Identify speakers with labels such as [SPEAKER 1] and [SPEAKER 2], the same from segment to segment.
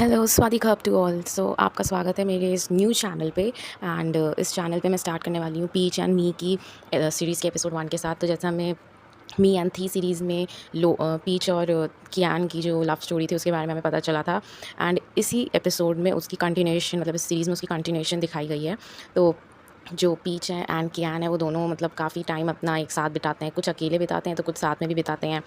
[SPEAKER 1] Hello स्वादिका to all. So आपका स्वागत है मेरे इस न्यू चैनल पे। एंड इस चैनल पे मैं स्टार्ट करने वाली हूँ पीच एंड मी की सीरीज़ के एपिसोड 1 के साथ। तो जैसा हमें मी एंड थी सीरीज़ में पीच और कियान की जो लव स्टोरी थी उसके बारे में हमें पता चला था। एंड इसी एपिसोड में उसकी कंटिन्यूएशन, मतलब इस सीरीज़ में उसकी कंटिन्यूएशन दिखाई गई है। तो जो पीच है एंड कियान है वो दोनों मतलब काफ़ी टाइम अपना एक साथ बिताते हैं, कुछ अकेले बिताते हैं तो कुछ साथ में भी बिताते हैं,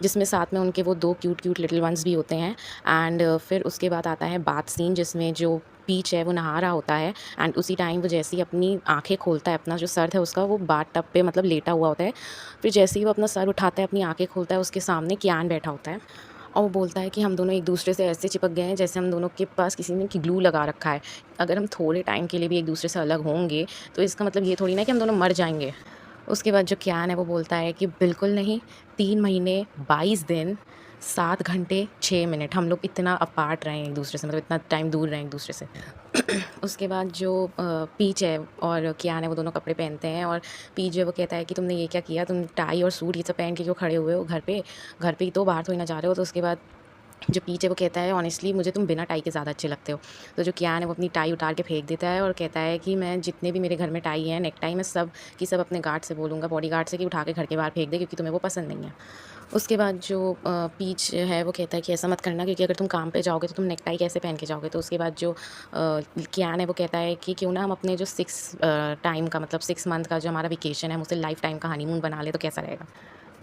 [SPEAKER 1] जिसमें साथ में उनके वो 2 क्यूट क्यूट लिटिल वंस भी होते हैं। एंड फिर उसके बाद आता है बाथ सीन, जिसमें जो पीच है वो नहा रहा होता है। एंड उसी टाइम वो जैसे ही अपनी आँखें खोलता है, अपना जो सर है उसका वो बाथ टब पे मतलब लेटा हुआ होता है। फिर जैसे ही वो अपना सर उठाता है, अपनी आँखें खोलता है, उसके सामने कियान बैठा होता है और वो बोलता है कि हम दोनों एक दूसरे से ऐसे चिपक गए हैं जैसे हम दोनों के पास किसी ने कि ग्लू लगा रखा है। अगर हम थोड़े टाइम के लिए भी एक दूसरे से अलग होंगे तो इसका मतलब ये थोड़ी ना कि हम दोनों मर जाएंगे। उसके बाद जो कियान है वो बोलता है कि बिल्कुल नहीं, 3 महीने 22 दिन 7 घंटे 6 मिनट हम लोग इतना अपार्ट रहे एक दूसरे से, मतलब इतना टाइम दूर रहे एक दूसरे से। उसके बाद जो पीच है और कियान है वो दोनों कपड़े पहनते हैं और पीच जो है वो कहता है कि तुमने ये क्या किया, तुम टाई और सूट ये सब पहन के क्यों खड़े हुए हो घर पे ही तो, बाहर थोड़ी ना जा रहे हो। तो उसके बाद जो पीच है वो कहता है ऑनेस्टली मुझे तुम बिना टाई के ज़्यादा अच्छे लगते हो। तो जो कियान है वो अपनी टाई उतार के फेंक देता है और कहता है कि मैं जितने भी मेरे घर में टाई है, नेक टाई, मैं सब की सब अपने गार्ड से बोलूँगा, बॉडी गार्ड से, कि उठा के घर के बाहर फेंक दे, क्योंकि तुम्हें वो पसंद नहीं है। उसके बाद जो पीच है वो कहता है कि ऐसा मत करना, क्योंकि अगर तुम काम पे जाओगे तो तुम नेक टाई कैसे पहन के जाओगे। तो उसके बाद जो कियान है वो कहता है कि क्यों ना हम अपने जो 6 टाइम का, मतलब 6 मंथ का जो हमारा वेकेशन है हम उसे लाइफ टाइम का हनीमून बना ले तो कैसा रहेगा।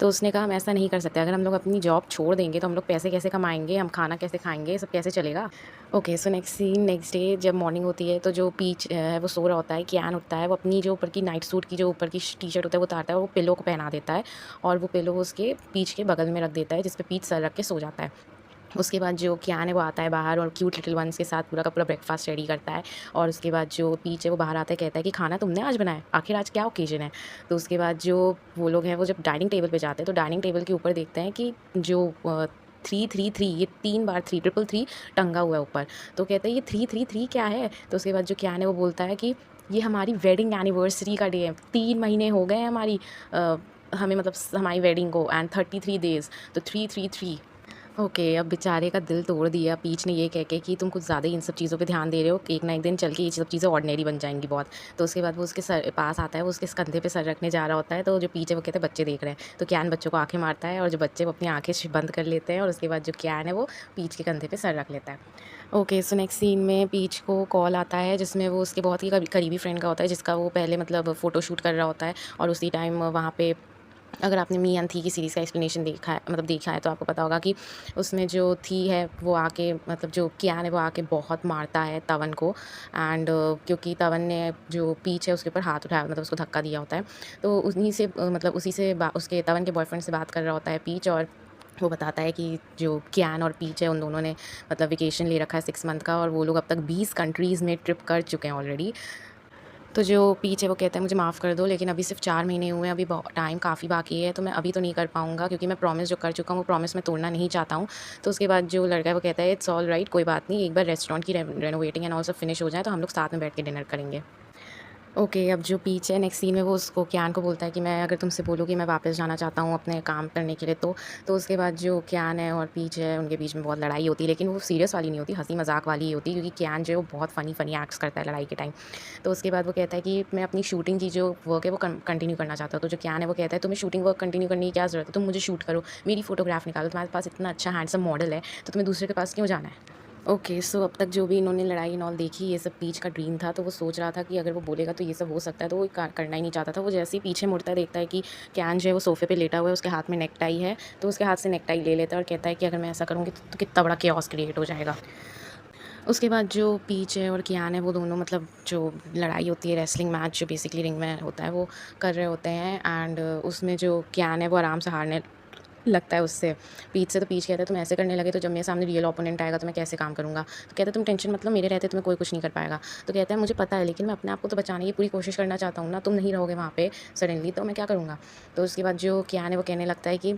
[SPEAKER 1] तो उसने कहा हम ऐसा नहीं कर सकते, अगर हम लोग अपनी जॉब छोड़ देंगे तो हम लोग पैसे कैसे कमाएँगे, हम खाना कैसे खाएँगे, ये सब कैसे चलेगा। Okay, so next scene, next day जब मॉर्निंग होती है तो जो पीच है वो सो रहा होता है, कियान उठता है, वो अपनी जो ऊपर की नाइट सूट की जो ऊपर की टी-शर्ट होता है वो उतारता है और वो पिलो को पहना देता है और वो पिलो उसके पीच के बगल में रख देता है, जिस पे पीच सर रख के सो जाता है। उसके बाद जो कियान है वो आता है बाहर और क्यूट लिटिल वंस के साथ पूरा का पूरा ब्रेकफास्ट रेडी करता है। और उसके बाद जो पीच है वो बाहर आता है, कहता है कि खाना तुमने आज बनाया, आखिर आज क्या ओकेजन है। तो उसके बाद जो वो लोग हैं वो जब डाइनिंग टेबल पे जाते हैं तो डाइनिंग टेबल के ऊपर देखते हैं कि जो 333, ये 3 बार 333 टंगा हुआ है ऊपर। तो कहते हैं ये 333 क्या है। तो उसके बाद जो कियान है वो बोलता है कि ये हमारी वेडिंग एनिवर्सरी का डे है, 3 महीने हो गए हैं हमारी हमें मतलब हमारी वेडिंग को, एंड 33 डेज, तो 333। ओके, अब बेचारे का दिल तोड़ दिया पीच ने ये कह के कि तुम कुछ ज़्यादा ही इन सब चीज़ों पे ध्यान दे रहे हो, एक ना एक दिन चल के ये सब चीज़ें ऑर्डिनरी बन जाएँगी बहुत। तो उसके बाद वो उसके सर पास आता है, वो उसके कंधे पे सर रखने जा रहा होता है, तो जो पीच है वो कहते हैं बच्चे देख रहे हैं। तो कियान बच्चों को आँखें मारता है और जो बच्चे वो अपनी आँखें बंद कर लेते हैं और उसके बाद जो कियान है वो पीच के कंधे पे सर रख लेता है। ओके, सो नेक्स्ट सीन में पीच को कॉल आता है जिसमें वो उसके बहुत ही करीबी फ्रेंड का होता है, जिसका वो पहले मतलब फ़ोटोशूट कर रहा होता है। और उसी टाइम वहाँ पे, अगर आपने मी एंड थी की सीरीज़ का एक्सप्लेनेशन देखा है, मतलब देखा है, तो आपको पता होगा कि उसमें जो थी है वो आके, मतलब जो कियान है वो आके बहुत मारता है तवन को। एंड क्योंकि तवन ने जो पीच है उसके ऊपर हाथ उठाया, मतलब उसको धक्का दिया होता है। तो उन्हीं से मतलब उसी से उसके तवन के बॉयफ्रेंड से बात कर रहा होता है पीच, और वो बताता है कि जो कियान और पीच है उन दोनों ने मतलब वेकेशन ले रखा है 6 मंथ का, और वो लोग अब तक 20 कंट्रीज़ में ट्रिप कर चुके हैं ऑलरेडी। तो जो पीच है वो कहता है मुझे माफ़ कर दो, लेकिन अभी सिर्फ 4 महीने हुए हैं, अभी टाइम काफ़ी बाकी है, तो मैं अभी तो नहीं कर पाऊँगा, क्योंकि मैं प्रॉमिस जो कर चुका हूँ वो प्रॉमिस मैं तोड़ना नहीं चाहता हूँ। तो उसके बाद जो लड़का है वो कहता है इट्स ऑल राइट, कोई बात नहीं, एक बार रेस्टोरेंट की रेनोवेटिंग एंड ऑल सब फिनिश हो जाए तो हम लोग साथ में बैठ के डिनर करेंगे। ओके, अब जो पीच है नेक्स्ट सीन में वो उसको कियान को बोलता है कि मैं अगर तुमसे बोलूँ कि मैं वापस जाना चाहता हूँ अपने काम करने के लिए, तो उसके बाद जो कियान है और पीच है उनके बीच में बहुत लड़ाई होती है, लेकिन वो सीरियस वाली नहीं होती, हँसी मज़ाक वाली ही होती है, क्योंकि कियान जो है वो बहुत फ़नी एक्ट्स करता है लड़ाई के टाइम। तो उसके बाद वो कहता है कि मैं अपनी शूटिंग की जो वर्क है वो कंटिन्यू करना चाहता हूँ। तो जो कियान है वो कहता है तुम्हें शूटिंग वर्क कंटिन्यू करने की क्या ज़रूरत है, तुम मुझे शूट करो, मेरी फ़ोटोग्राफ निकालो, तुम्हारे पास इतना अच्छा हैंडसम मॉडल है तो तुम्हें दूसरे के पास क्यों जाना है। ओके, सो अब तक जो भी इन्होंने लड़ाई एंड ऑल देखी, ये सब पीच का ड्रीम था, तो वो सोच रहा था कि अगर वो बोलेगा तो ये सब हो सकता है, तो वो करना ही नहीं चाहता था। वो जैसे ही पीछे मुड़ता है देखता है कि कैन जो है वो सोफे पे लेटा हुआ है, उसके हाथ में नेक टाई है, तो उसके हाथ से नेक टाई ले लेता है और कहता है कि अगर मैं ऐसा करूँगी तो कितना बड़ा केओस क्रिएट हो जाएगा। उसके बाद जो पीच है और कियान है वो दोनों मतलब जो लड़ाई होती है, रेसलिंग मैच जो बेसिकली रिंग में होता है, वो कर रहे होते हैं। एंड उसमें जो कियान है वो आराम से हारने लगता है उससे, पीच से। तो पीच कहता है तुम ऐसे करने लगे तो जब मेरे सामने रियल ओपोनेंट आएगा तो मैं कैसे काम करूँगा। तो कहता है तुम टेंशन मतलब, मेरे रहते तुम्हें कोई कुछ नहीं कर पाएगा। तो कहता है मुझे पता है, लेकिन मैं अपने आप को तो बचाने की पूरी कोशिश करना चाहता हूँ ना, तुम नहीं रहोगे वहाँ पे सडनली तो मैं क्या करूँगा। तो उसके बाद जो कियान है वो कहने लगता है कि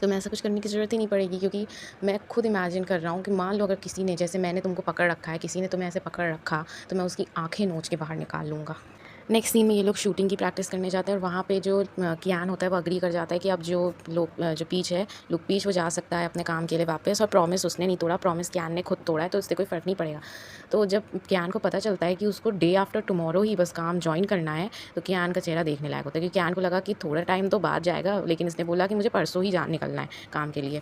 [SPEAKER 1] तुम्हें ऐसा कुछ करने की ज़रूरत ही नहीं पड़ेगी, क्योंकि मैं खुद इमेजिन कर रहा हूँ कि मान लो अगर किसी ने, जैसे मैंने तुमको पकड़ रखा है, किसी ने तुम्हें ऐसे पकड़ रखा, तो मैं उसकी आँखें नोच के बाहर निकाल लूँगा। नेक्स्ट सीन में ये लोग शूटिंग की प्रैक्टिस करने जाते हैं और वहाँ पे जो कियान होता है वो एग्री कर जाता है कि अब जो लोग जो पीच है लुक पीच वो जा सकता है अपने काम के लिए वापस, और प्रॉमिस उसने नहीं तोड़ा, प्रॉमिस कियान ने खुद तोड़ा है, तो उससे कोई फ़र्क नहीं पड़ेगा। तो जब कियान को पता चलता है कि उसको डे आफ्टर टुमारो ही बस काम जॉइन करना है, तो कियान का चेहरा देखने लायक होता है, क्योंकि कियान को लगा कि थोड़ा टाइम तो बाद जाएगा, लेकिन इसने बोला कि मुझे परसों ही निकलना है काम के लिए।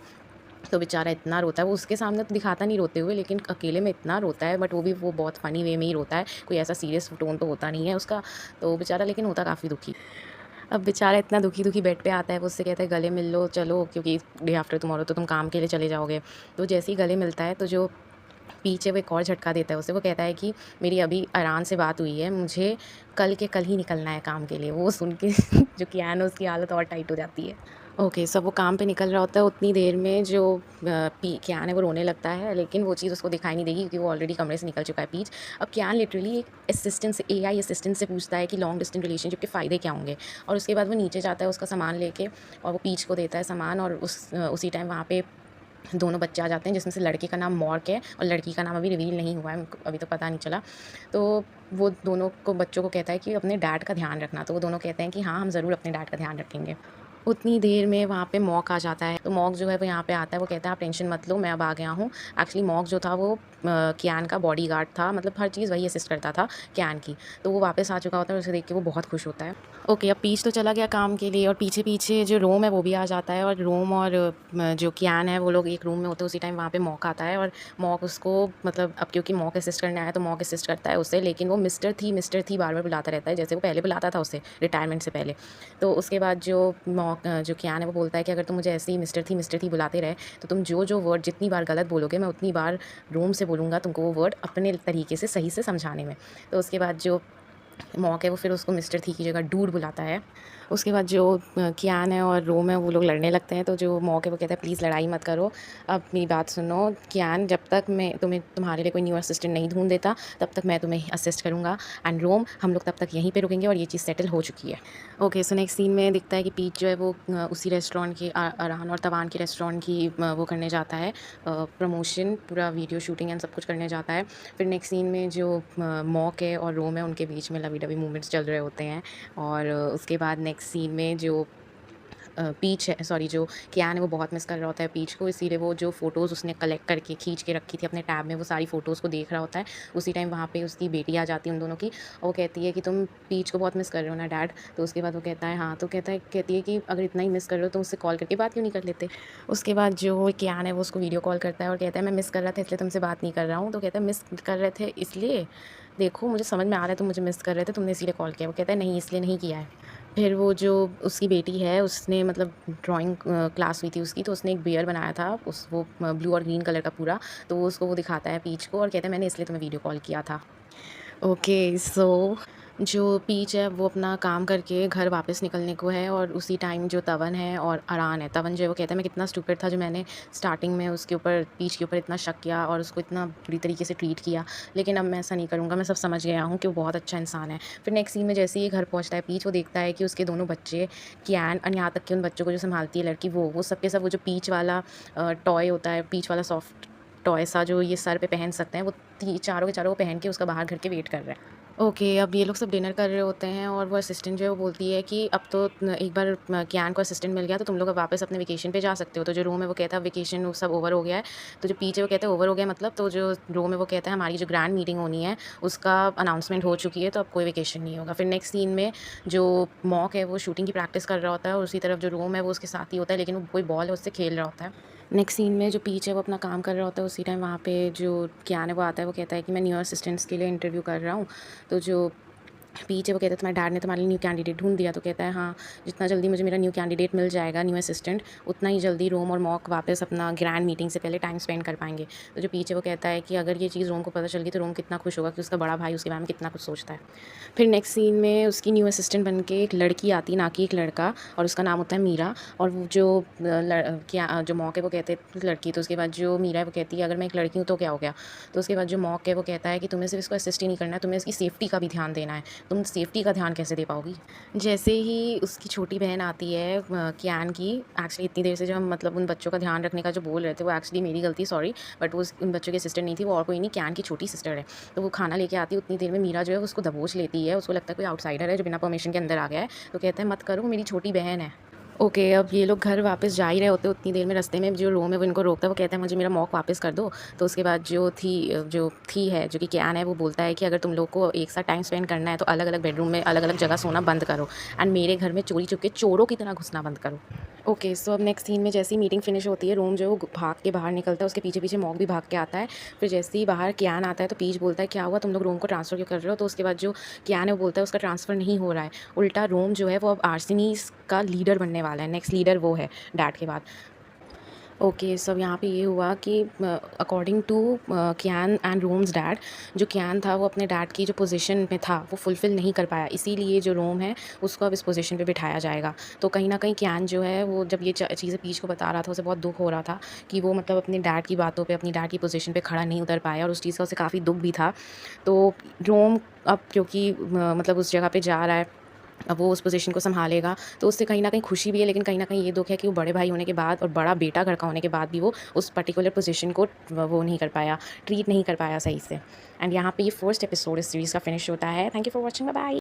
[SPEAKER 1] तो बेचारा इतना रोता है, वो उसके सामने तो दिखाता नहीं रोते हुए, लेकिन अकेले में इतना रोता है, बट वो बहुत फ़नी वे में ही रोता है, कोई ऐसा सीरियस टोन तो होता नहीं है उसका। तो बेचारा लेकिन होता काफ़ी दुखी। अब बेचारा इतना दुखी-दुखी बेड पे आता है, वो उससे कहता है गले मिल लो चलो, क्योंकि डे आफ्टर टुमारो तो तुम काम के लिए चले जाओगे। तो जैसे ही गले मिलता है तो जो पीछे वो एक और झटका देता है उसे, वो कहता है कि मेरी अभी आराम से बात हुई है, मुझे कल के कल ही निकलना है काम के लिए। वो सुन के जो कियान है उसकी हालत और टाइट हो जाती है। ओके, सब वो काम पे निकल रहा होता है, उतनी देर में जो पी कियान है वो रोने लगता है, लेकिन वो चीज़ उसको दिखाई नहीं देगी क्योंकि वो ऑलरेडी कमरे से निकल चुका है पीच। अब कियान लिटरली एक असिस्टेंट से, एआई असिस्टेंट से पूछता है कि लॉन्ग डिस्टेंस रिलेशनशिप के फ़ायदे क्या होंगे? और उसके बाद वो नीचे जाता है उसका सामान लेके, और वो पीच को देता है सामान, और उसी टाइम वहाँ पे दोनों बच्चे आ जाते हैं, जिसमें से लड़के का नाम मॉर्क है और लड़की का नाम अभी रिवील नहीं हुआ है, अभी तो पता नहीं चला। तो वो दोनों को बच्चों को कहता है कि अपने डैड का ध्यान रखना, तो वो दोनों कहते हैं कि हाँ, हम ज़रूर अपने डैड का ध्यान रखेंगे। उतनी देर में वहाँ पे मॉक आ जाता है, तो मॉक जो है वो यहाँ पे आता है, वो कहता है आप टेंशन मत लो, मैं अब आ गया हूँ। एक्चुअली मॉक जो था वो कियान का बॉडीगार्ड था, मतलब हर चीज़ वही असिस्ट करता था कियान की। तो वो वापस आ चुका होता है और उसे देख के वो बहुत खुश होता है। ओके, अब पीच तो चला गया काम के लिए, और पीछे-पीछे जो रोम है वो भी आ जाता है, और रोम और जो कियान है वो लोग एक रूम में होते हैं, उसी टाइम वहाँ पे मॉक आता है, और मॉक उसको, मतलब अब क्योंकि मॉक असिस्ट करने आया है तो मॉक असिस्ट करता है उसे, लेकिन वो मिस्टर थी बार-बार बुलाता रहता है, जैसे वो पहले बुलाता था उसे रिटायरमेंट से पहले। तो उसके बाद जो कियान है वो बोलता है कि अगर तुम मुझे ऐसे ही मिस्टर थी बुलाते रहे, तो तुम जो वर्ड जितनी बार गलत बोलोगे, मैं उतनी बार रोम से बोलूँगा तुमको वो वर्ड अपने तरीके से सही से समझाने में। तो उसके बाद जो मॉक है वो फिर उसको मिस्टर थी की जगह डूड बुलाता है। उसके बाद जो कियान है और रोम है वो लोग लड़ने लगते हैं, तो जो मॉक है वो कहता है प्लीज़ लड़ाई मत करो, अब मेरी बात सुनो कियान, जब तक मैं तुम्हारे लिए कोई न्यू असिस्टेंट नहीं ढूँढ देता तब तक मैं तुम्हें असिस्ट करूँगा, एंड रोम हम लोग तब तक यहीं पे रुकेंगे और ये चीज़ सेटल हो चुकी है। ओके, सो नेक्स्ट सीन में दिखता है कि पीच जो है वो उसी रेस्टोरेंट की, अरहान और तवान के रेस्टोरेंट की, वो करने जाता है प्रमोशन, पूरा वीडियो शूटिंग एंड सब कुछ करने जाता है। फिर नेक्स्ट सीन में जो मॉक है और रोम है उनके बीच में लवी-डवी मूवमेंट्स चल रहे होते हैं, और उसके बाद नेक्स्ट सीन में जो पीच है, सॉरी, जो कियान है वो बहुत मिस कर रहा होता है पीच को, इसीलिए वो जो फ़ोटोज़ उसने कलेक्ट करके खींच के रखी थी अपने टैब में, वो सारी फ़ोटोज़ को देख रहा होता है। उसी टाइम वहाँ पे उसकी बेटी आ जाती है उन दोनों की, और वो कहती है कि तुम पीच को बहुत मिस कर रहे हो ना डैड? तो उसके बाद वो कहता है हाँ, तो कहती है कि अगर इतना ही मिस कर रहे हो तो मुझसे कॉल करके बात क्यों नहीं कर लेते? उसके बाद जो कियान है वो उसको वीडियो कॉल करता है और कहता है मैं मिस कर रहा था इसलिए तुमसे बात नहीं कर रहा हूँ। तो कहता है मिस कर रहे थे इसलिए? देखो मुझे समझ में आ रहा है तुम मुझे मिस कर रहे थे, तुमने इसीलिए कॉल किया। वो कहता है नहीं, इसलिए नहीं किया है। फिर वो जो उसकी बेटी है उसने, मतलब ड्राइंग क्लास हुई थी उसकी, तो उसने एक बियर बनाया था, वो ब्लू और ग्रीन कलर का पूरा, तो वो उसको वो दिखाता है पीच को और कहता है मैंने इसलिए तुम्हें वीडियो कॉल किया था। ओके, सो जो पीच है वो अपना काम करके घर वापस निकलने को है, और उसी टाइम जो तवन है और अरान है, तवन जो है वो कहता है मैं कितना स्टूपिड था जो मैंने स्टार्टिंग में उसके ऊपर, पीच के ऊपर इतना शक किया और उसको इतना बुरी तरीके से ट्रीट किया, लेकिन अब मैं ऐसा नहीं करूँगा, मैं सब समझ गया हूँ कि वो बहुत अच्छा इंसान है। फिर नेक्स्ट सीन में जैसे ही घर पहुँचता है पीच, वो देखता है कि उसके दोनों बच्चे, कियान और यहाँ तक कि उन बच्चों को जो संभालती है लड़की, वो सब के सब, वो जो पीच वाला टॉय होता है, पीच वाला सॉफ्ट टॉय सा जो ये सर पे पहन सकते हैं, वो चारों के चारों वो पहन के उसका बाहर घर के वेट कर रहे हैं। ओके, अब ये लोग सब डिनर कर रहे होते हैं, और वो असिस्टेंट जो है वो बोलती है कि अब तो एक बार कियान को असिस्टेंट मिल गया तो तुम लोग अब वापस अपने वेकेशन पे जा सकते हो। तो जो रूम है वो कहता है वेकेशन वो सब ओवर हो गया है। तो जो पीछे वो कहते हैं ओवर हो गया मतलब, तो जो रूम है वो कहता है हमारी जो ग्रैंड मीटिंग होनी है उसका अनाउंसमेंट हो चुकी है, तो अब कोई वेकेशन नहीं होगा। फिर नेक्स्ट सीन में जो मॉक है वो शूटिंग की प्रैक्टिस कर रहा होता है, और उसी तरफ जो रूम है वो उसके साथ ही होता है, लेकिन वो कोई बॉल है उससे खेल रहा होता है। नेक्स्ट सीन में जो पीच है वो अपना काम कर रहा होता है, उसी टाइम वहाँ पे जो कियान है वो आता है, वो कहता है कि मैं न्यू असिस्टेंट्स के लिए इंटरव्यू कर रहा हूँ। तो जो पीछे वो कहता है तुम्हारे डैड ने तुम्हारे लिए न्यू कैंडिडेट ढूँढ दिया। तो कहता है हाँ, जितना जल्दी मुझे मेरा न्यू कैंडिडेट मिल जाएगा, न्यू असिस्टेंट, उतना ही जल्दी रोम और मॉक वापस अपना ग्रैंड मीटिंग से पहले टाइम स्पेंड कर पाएंगे। तो जो पीछे वो कहता है कि अगर ये चीज़ रोम को पता चल गई तो रोम कितना खुश होगा कि उसका बड़ा भाई उसके बारे में कितना कुछ सोचता है। फिर नेक्स्ट सीन में उसकी न्यू असिस्टेंट बन के एक लड़की आती, ना कि एक लड़का, और उसका नाम होता है मीरा। और वो जो क्या जो मॉक है वो कहते हैं लड़की, तो उसके बाद जो मीरा है वो कहती है अगर मैं एक लड़की हूँ तो क्या हो गया। तो उसके बाद जो मॉक है वो कहता है कि तुम्हें सिर्फ इसको असिस्ट ही नहीं करना है, तुम्हें इसकी सेफ्टी का भी ध्यान देना है। तुम सेफ्टी का ध्यान कैसे दे पाओगी? जैसे ही उसकी छोटी बहन आती है कियान की, एक्चुअली इतनी देर से जो हम मतलब उन बच्चों का ध्यान रखने का जो बोल रहे थे, वो एक्चुअली मेरी गलती, सॉरी, बट वो उन बच्चों की सिस्टर नहीं थी, वो और कोई नहीं, कियान की छोटी सिस्टर है। तो वो खाना लेके आती है, उतनी देर में मीरा जो है उसको दबोच लेती है, उसको लगता है कोई आउटसाइडर है जो बिना परमिशन के अंदर आ गया है, तो कहता है मत करो, वो मेरी छोटी बहन है। ओके, अब ये लोग घर वापस जा ही रहे होते, उतनी देर में रास्ते में जो रोम है वो इनको रोकता है, वो कहता है मुझे मेरा मॉक वापस कर दो। तो उसके बाद जो थी है, जो कि कियान है, वो बोलता है कि अगर तुम लोग को एक साथ टाइम स्पेंड करना है तो अलग अलग बेडरूम में अलग अलग जगह सोना बंद करो, एंड मेरे घर में चोरी चुपके चोरों की तरह घुसना बंद करो। ओके, सो अब नेक्स्ट सीन में जैसे ही मीटिंग फिनिश होती है, रोम जो है वो भाग के बाहर निकलता है, उसके पीछे पीछे मॉक भी भाग के आता है। फिर जैसे ही बाहर कियान आता है तो पीच बोलता है क्या हुआ, तुम लोग रोम को ट्रांसफ़र क्यों कर रहे हो? तो उसके बाद जो कियान है वो बोलता है उसका ट्रांसफ़र नहीं हो रहा है, उल्टा रोम जो है वो अब आर्सेनीज़ का लीडर बनने वाला है, नेक्स्ट लीडर वो है डैड के बाद। ओके, सब यहाँ पे ये हुआ कि according to Kian and Rom's dad, जो कियान था वो अपने डैड की जो पोजीशन में था वो फुलफ़िल नहीं कर पाया, इसीलिए जो रोम है उसको अब इस पोजीशन पे बिठाया जाएगा। तो कहीं न कहीं कियान जो है वो जब ये चीज़ें पीच को बता रहा था, उसे बहुत दुःख हो रहा था कि वो मतलब अपने डैड की बातों पे, अपनी डैड की पोजीशन पे खड़ा नहीं उतर पाया, और उस चीज़ का उसे काफ़ी दुःख भी था। तो रोम अब क्योंकि मतलब उस जगह पे जा रहा है, अब वो उस पोज़ीशन को सँभालेगा, तो उससे कहीं न कहीं खुशी भी है, लेकिन कहीं न कहीं ये दुःख है कि वो बड़े भाई होने के बाद और बड़ा बेटा घर का होने के बाद भी वो उस पर्टिकुलर पोज़ीशन को वो नहीं कर पाया, ट्रीट नहीं कर पाया सही से। एंड यहाँ पे ये फर्स्ट एपिसोड इस सीरीज़ का फिनिश होता है। Thank you for watching, bye bye.